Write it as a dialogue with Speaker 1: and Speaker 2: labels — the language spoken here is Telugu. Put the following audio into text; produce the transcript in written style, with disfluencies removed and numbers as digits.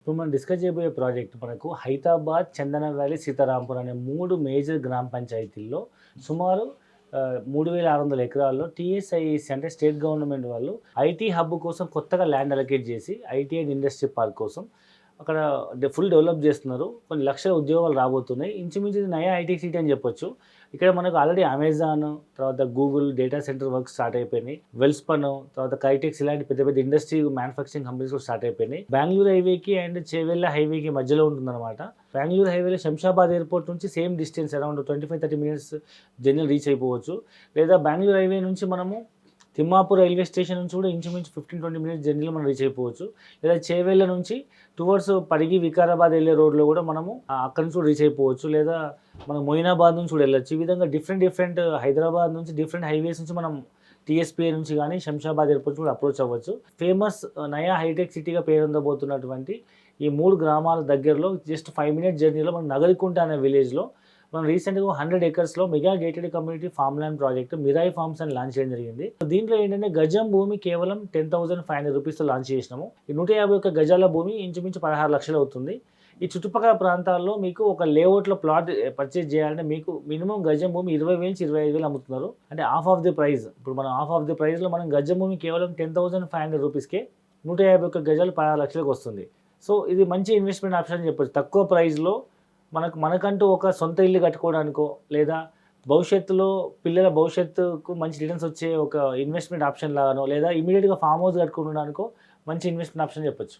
Speaker 1: ఇప్పుడు మనం డిస్కస్ చేయబోయే ప్రాజెక్ట్ మనకు హైదరాబాద్, చందన వ్యాలీ, సీతారాంపూర్ అనే 3 మేజర్ గ్రామ పంచాయతీల్లో సుమారు 3600 ఎకరాల్లో టీఎస్ఐఈసీ అంటే స్టేట్ గవర్నమెంట్ వాళ్ళు ఐటీ హబ్ కోసం కొత్తగా ల్యాండ్ అలొకేట్ చేసి ఐటీ అండ్ ఇండస్ట్రీ పార్క్ కోసం అక్కడ ఫుల్ డెవలప్ చేస్తున్నారు. కొన్ని లక్షల ఉద్యోగాలు రాబోతున్నాయి. ఇంచుమించు ఇది నయా ఐటీ సిటీ అని చెప్పొచ్చు. ఇక్కడ మనకు ఆల్రెడీ అమెజాన్, తర్వాత Google data centre work start అయిపోయినాయి. వెల్స్పన్, తర్వాత కైటెక్స్ ఇలాంటి పెద్ద పెద్ద ఇండస్ట్రీ మ్యానుఫ్యాక్చరింగ్ కంపెనీస్ కూడా స్టార్ట్ అయిపోయినాయి. బెంగళూరు హైవేకి అండ్ చేవెళ్ళ హైవేకి మధ్యలో ఉంటుందన్నమాట. బెంగళూరు హైవేలో శంషాబాద్ ఎయిర్పోర్ట్ నుంచి same distance around 25-30 minutes journey reach అయిపోవచ్చు. లేదా బెంగళూరు హైవే నుంచి మనము తిమ్మాపూర్ రైల్వే స్టేషన్ నుంచి కూడా ఇంచుమించు 15-20 మినిట్స్ జర్నీలో మనం రీచ్ అయిపోవచ్చు. లేదా చేవెళ్ళ నుంచి టువర్డ్స్ పరిగి వికారాబాద్ వెళ్ళే రోడ్లో కూడా మనము అక్కడి నుంచి కూడా రీచ్ అయిపోవచ్చు. లేదా మనం మొయినాబాద్ నుంచి కూడా వెళ్ళొచ్చు. ఈ విధంగా డిఫరెంట్ హైదరాబాద్ నుంచి డిఫరెంట్ హైవేస్ నుంచి మనం టీఎస్పీఏ నుంచి కానీ శంషాబాద్ ఎయిర్పోర్ట్ కూడా అప్రోచ్ అవ్వచ్చు. ఫేమస్ నయా హైటెక్ సిటీగా పేరొందబోతున్నటువంటి ఈ 3 గ్రామాల దగ్గరలో జస్ట్ 5 మినిట్స్ జర్నీలో మనం నగరికుంట అనే విలేజ్లో మనం రీసెంట్గా 100 ఎకర్స్లో mega gated community farm land project Mirai Farms అని లాంచ్ చేయడం జరిగింది. దీంట్లో ఏంటంటే గజం భూమి కేవలం 10,500 రూపీస్తో లాంచ్ చేసినాము. ఈ 151 గజాల భూమి ఇంచుమించు 16 లక్షలు అవుతుంది. ఈ చుట్టుపక్కల ప్రాంతాల్లో మీకు ఒక లేఅవుట్లో ప్లాట్ పర్చేజ్ చేయాలంటే మీకు మినిమం గజం భూమి 20,000 నుంచి 25,000 అమ్ముతున్నారు. అంటే హాఫ్ ఆఫ్ ది ప్రైస్. ఇప్పుడు మనం హాఫ్ ఆఫ్ ది ప్రైస్లో మనం గజం భూమి కేవలం 10,500 రూపీస్కే 151 గజాలు 16 లక్షలకు వస్తుంది. సో ఇది మంచి ఇన్వెస్ట్మెంట్ ఆప్షన్ అని చెప్పొచ్చు. తక్కువ ప్రైస్లో మనకంటూ ఒక సొంత ఇల్లు కట్టుకోవడానికో లేదా భవిష్యత్తులో పిల్లల భవిష్యత్తుకు మంచి రిటర్న్స్ వచ్చే ఒక ఇన్వెస్ట్మెంట్ ఆప్షన్ లాగానో లేదా ఇమీడియట్గా ఫామ్ హౌస్ కట్టుకోవడానికో మంచి ఇన్వెస్ట్మెంట్ ఆప్షన్ చెప్పొచ్చు.